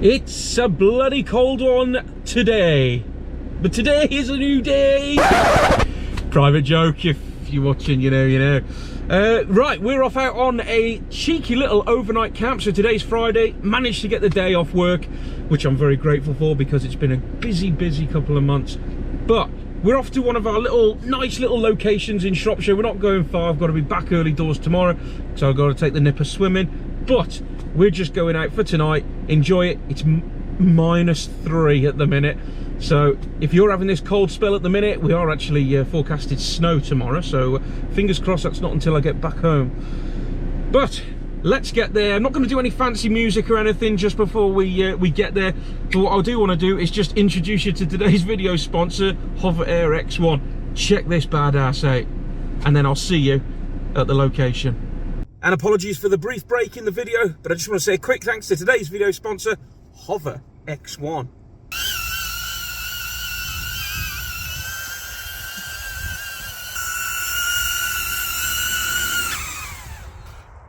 It's a bloody cold one today, but today is a new day. Private joke, if you're watching, you know. Right, we're off out on a cheeky little overnight camp. So today's Friday, managed to get the day off work, which I'm very grateful for because it's been a busy couple of months. But we're off to one of our nice little locations in Shropshire. We're not going far. I've got to be back early doors tomorrow, so I've got to take the nipper swimming. But we're just going out for tonight, enjoy it. It's -3 at the minute, so if you're having this cold spell at the minute, we are actually forecasted snow tomorrow, so fingers crossed that's not until I get back home. But let's get there. I'm not going to do any fancy music or anything just before we get there, but what I do want to do is just introduce you to today's video sponsor, Hover Air X1. Check this badass out, and then I'll see you at the location. And apologies for the brief break in the video, but I just want to say a quick thanks to today's video sponsor, Hover X1.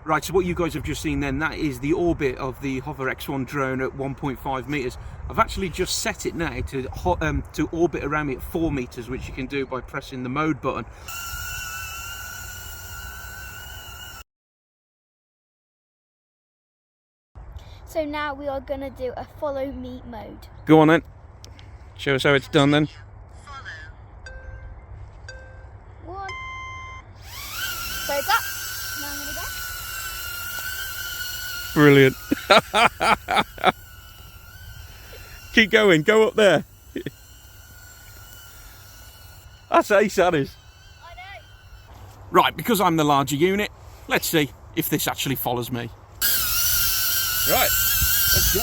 Right, so what you guys have just seen then, that is the orbit of the Hover X1 drone at 1.5 meters. I've actually just set it now to orbit around me at 4 meters, which you can do by pressing the mode button. So now we are going to do a follow me mode. Go on then. Show us how it's done then. One. So it's up. Now I'm going to go. Brilliant. Keep going, go up there. That's ace, that is. I know. Right, because I'm the larger unit, let's see if this actually follows me. Right, let's go.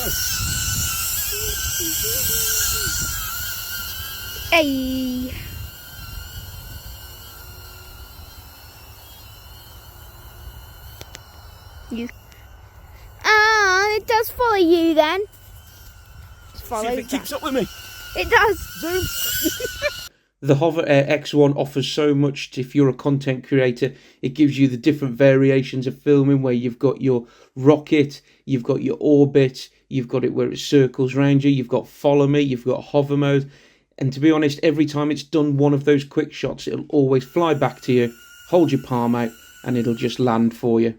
Hey. You. It does follow you then. See if it keeps up with me. It does. Zoom. The Hover Air X1 offers so much if you're a content creator. It gives you the different variations of filming where you've got your rocket, you've got your orbit, you've got it where it circles around you, you've got follow me, you've got hover mode. And to be honest, every time it's done one of those quick shots, it'll always fly back to you, hold your palm out, and it'll just land for you.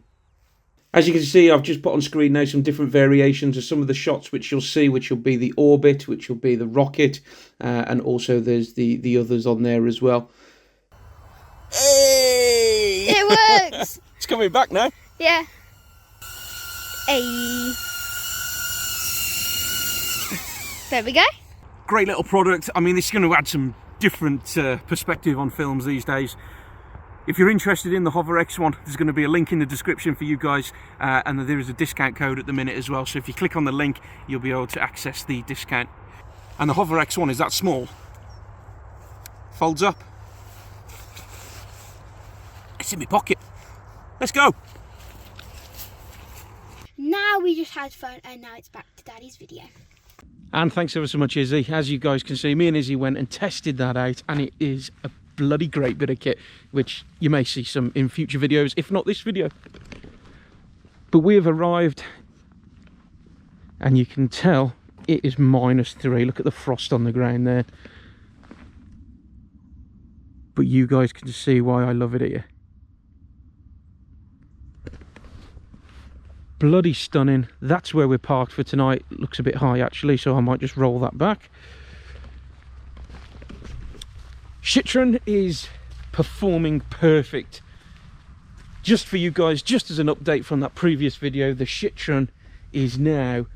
As you can see, I've just put on screen now some different variations of some of the shots which you'll see, which will be the orbit, which will be the rocket, and also there's the others on there as well. Hey! It works! It's coming back now. Yeah. Hey. There we go. Great little product. I mean, this is going to add some different perspective on films these days. If you're interested in the Hover X1, there's going to be a link in the description for you guys, and there is a discount code at the minute as well, so if you click on the link you'll be able to access the discount. And the Hover X1 is that small, folds up, it's in my pocket. Let's go. Now we just had fun, and now it's back to Daddy's video. And thanks ever so much, Izzy. As you guys can see, me and Izzy went and tested that out, and it is a bloody great bit of kit, which you may see some in future videos, if not this video. But we have arrived, and you can tell it is -3. Look at the frost on the ground there. But you guys can see why I love it here. Bloody stunning. That's where we're parked for tonight. Looks a bit high actually, so I might just roll that back. Citroen is performing perfect. Just for you guys, just as an update from that previous video, the Citroen is now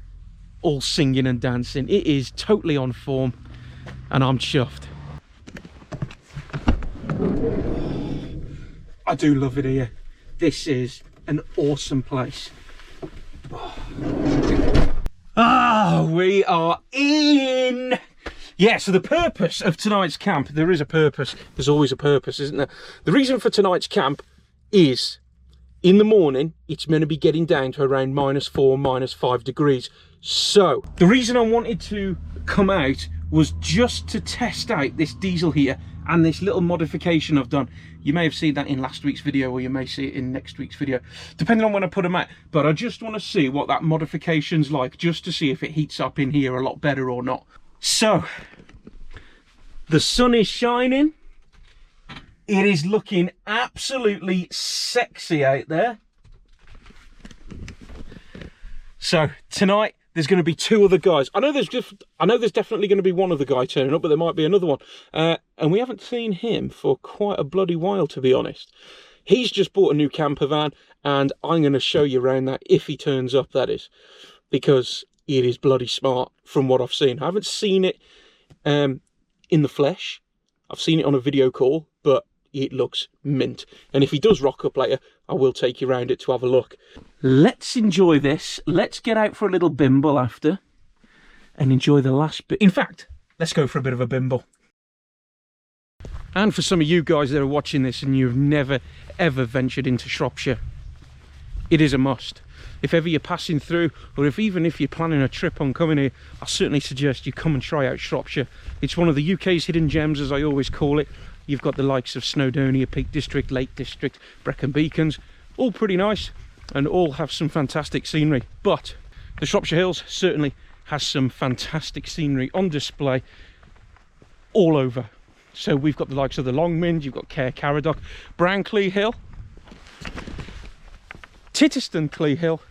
all singing and dancing. It is totally on form, and I'm chuffed. I do love it here. This is an awesome place. Ah, we are in. Yeah, so the purpose of tonight's camp, there is a purpose. There's always a purpose, isn't there? The reason for tonight's camp is, in the morning, it's going to be getting down to around -4, -5 degrees. So, the reason I wanted to come out was just to test out this diesel heater and this little modification I've done. You may have seen that in last week's video, or you may see it in next week's video, depending on when I put them out. But I just want to see what that modification's like, just to see if it heats up in here a lot better or not. So, the sun is shining. It is looking absolutely sexy out there. So tonight there's going to be two other guys. I know there's definitely going to be one other guy turning up, but there might be another one. And we haven't seen him for quite a bloody while, to be honest. He's just bought a new camper van, and I'm going to show you around that if he turns up, that is, because it is bloody smart from what I've seen. I haven't seen it in the flesh. I've seen it on a video call, but it looks mint. And if he does rock up later, I will take you around it to have a look. Let's enjoy this. Let's get out for a little bimble after and enjoy the last bit. In fact, let's go for a bit of a bimble. And for some of you guys that are watching this and you've never ever ventured into Shropshire, it is a must. If ever you're passing through, or even if you're planning a trip on coming here, I certainly suggest you come and try out Shropshire. It's one of the UK's hidden gems, as I always call it. You've got the likes of Snowdonia, Peak District, Lake District, Brecon Beacons, all pretty nice and all have some fantastic scenery. But the Shropshire Hills certainly has some fantastic scenery on display all over. So we've got the likes of the Longmynd, you've got Caer Caradoc, Brown-Clee Hill, Titterston-Clee Hill,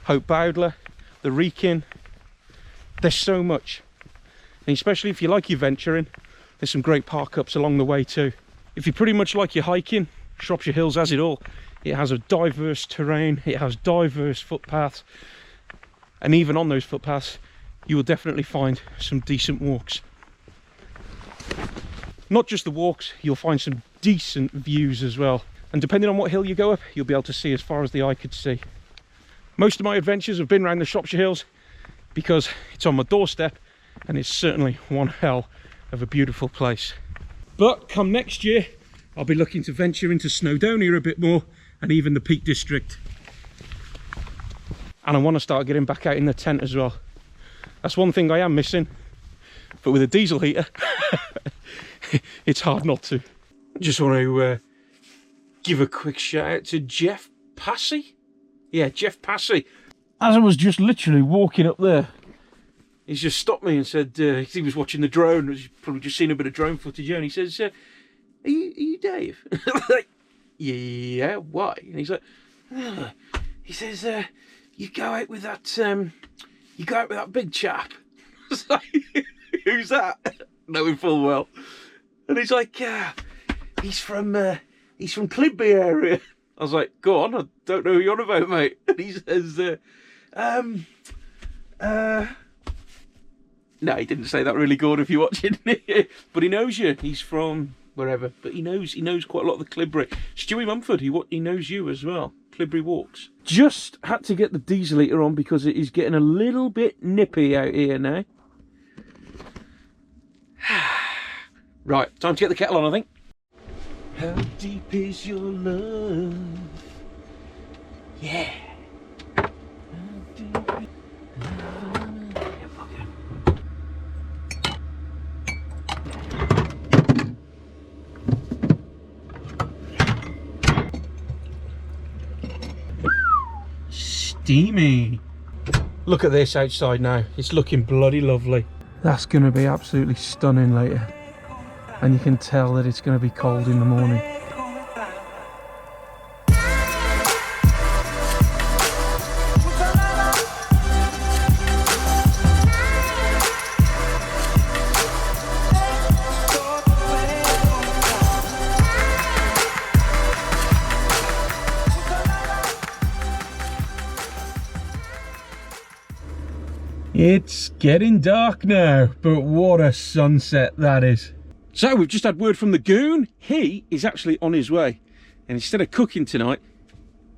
Hope Bowdler, the Wrekin. There's so much, and especially if you like your venturing, there's some great park ups along the way too. If you pretty much like your hiking, Shropshire Hills has it all. It has a diverse terrain, it has diverse footpaths, and even on those footpaths you will definitely find some decent walks. Not just the walks, you'll find some decent views as well. And depending on what hill you go up, you'll be able to see as far as the eye could see. Most of my adventures have been around the Shropshire Hills because it's on my doorstep, and it's certainly one hell of a beautiful place. But come next year, I'll be looking to venture into Snowdonia a bit more, and even the Peak District. And I want to start getting back out in the tent as well. That's one thing I am missing, but with a diesel heater, it's hard not to. Just want to give a quick shout out to Jeff Passy. Yeah, Jeff Passy. As I was just literally walking up there, he's just stopped me and said, he was watching the drone, he's probably just seen a bit of drone footage, and he says, are you Dave? Like, yeah, why? And he's like, oh. He says, you go out with that big chap. I was like, who's that? Knowing full well. And he's like, he's from Clibby area. I was like, go on, I don't know who you're on about, mate. And he says, no, he didn't say that really good if you're watching. But he knows you. He's from wherever. But he knows quite a lot of the Clibby. Stewie Mumford, he knows you as well. Clibby Walks. Just had to get the diesel heater on because it is getting a little bit nippy out here now. Right, time to get the kettle on, I think. How deep is your love? Yeah. Steamy. Look at this outside now. It's looking bloody lovely. That's going to be absolutely stunning later. And you can tell that it's going to be cold in the morning. It's getting dark now, but what a sunset that is. So we've just had word from the goon. He is actually on his way. And instead of cooking tonight,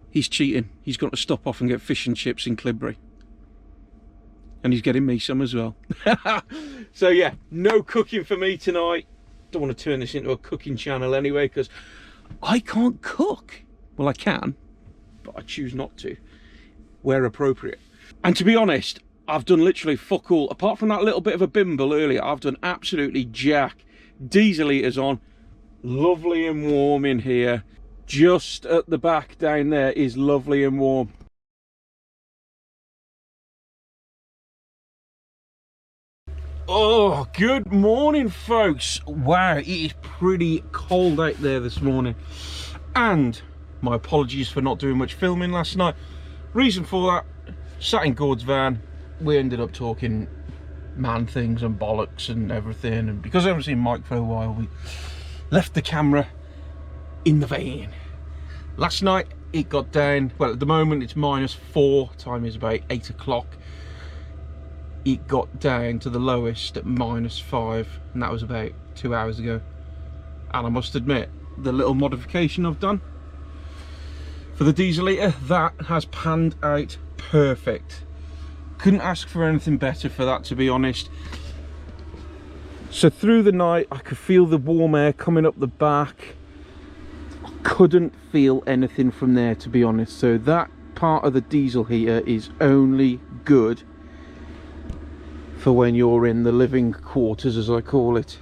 he's cheating. He's got to stop off and get fish and chips in Clibby. And he's getting me some as well. So yeah, no cooking for me tonight. Don't want to turn this into a cooking channel anyway, because I can't cook. Well, I can, but I choose not to, where appropriate. And to be honest, I've done literally fuck all. Apart from that little bit of a bimble earlier, I've done absolutely jack. diesel heaters on, lovely and warm in here. Just at the back down there is lovely and warm. Oh, good morning, folks. Wow, it is pretty cold out there this morning. And my apologies for not doing much filming last night. Reason for that, sat in Gord's van. We ended up talking man things and bollocks and everything. And because I haven't seen Mike for a while, we left the camera in the van. Last night, it got down, well, at the moment it's -4, time is about 8 o'clock. It got down to the lowest at -5, and that was about 2 hours ago. And I must admit, the little modification I've done for the diesel heater, that has panned out perfect. Couldn't ask for anything better for that, to be honest. So through the night I could feel the warm air coming up the back. I couldn't feel anything from there, to be honest. So that part of the diesel heater is only good for when you're in the living quarters, as I call it.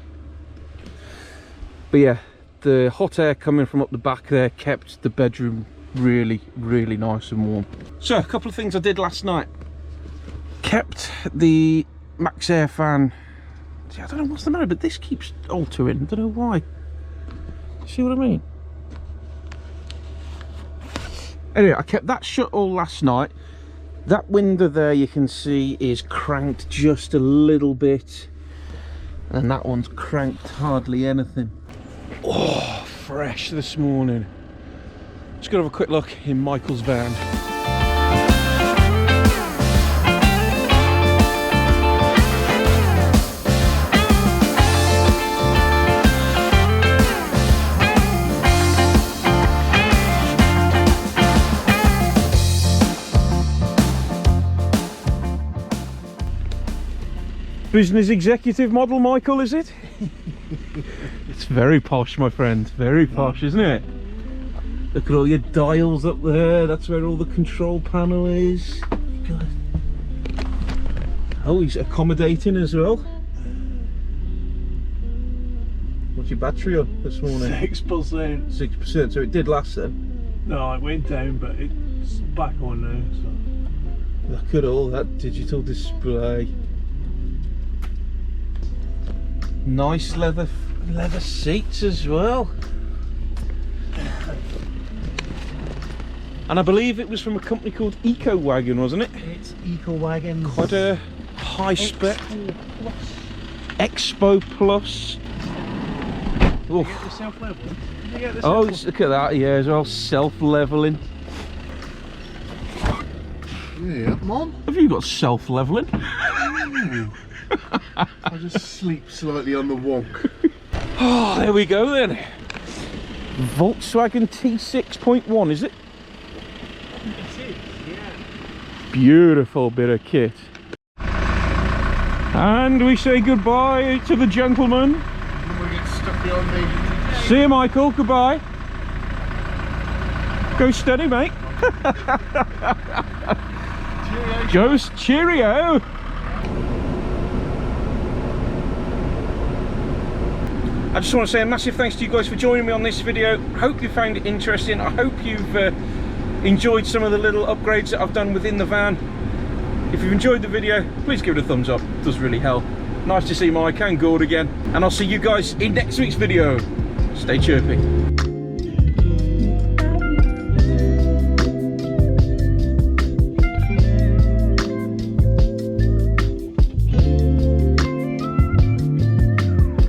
But yeah, the hot air coming from up the back there kept the bedroom really, really nice and warm. So a couple of things I did last night. Kept the Max Air fan. See, I don't know what's the matter, but this keeps altering. I don't know why. See what I mean? Anyway, I kept that shut all last night. That window there, you can see, is cranked just a little bit, and that one's cranked hardly anything. Oh, fresh this morning. Just gonna have a quick look in Michael's van. Business executive model, Michael, is it? It's very posh, my friend. Very posh, isn't it? Look at all your dials up there. That's where all the control panel is. God. Oh, he's accommodating as well. What's your battery on this morning? 6%. 6%. So it did last then? No, it went down, but it's back on now. So. Look at all that digital display. Nice leather seats as well. And I believe it was from a company called Eco Wagon, wasn't it? It's Eco Wagon. Quite a high spec. Expo Plus. Did you get the self-leveling? Oh, look at that, yeah, as well, self-leveling. Yeah, Mom. Have you got self-leveling? I just sleep slightly on the wonk. Oh, there we go then. Volkswagen T6.1, is it? It is, yeah. Beautiful bit of kit. And we say goodbye to the gentleman. We get stuck behind me. See you, Michael. Goodbye. Go steady, mate. Cheerio. Cheerio. I just want to say a massive thanks to you guys for joining me on this video. Hope you found it interesting. I hope you've enjoyed some of the little upgrades that I've done within the van. If you've enjoyed the video, please give it a thumbs up. It does really help. Nice to see Mike and Gord again. And I'll see you guys in next week's video. Stay chirpy.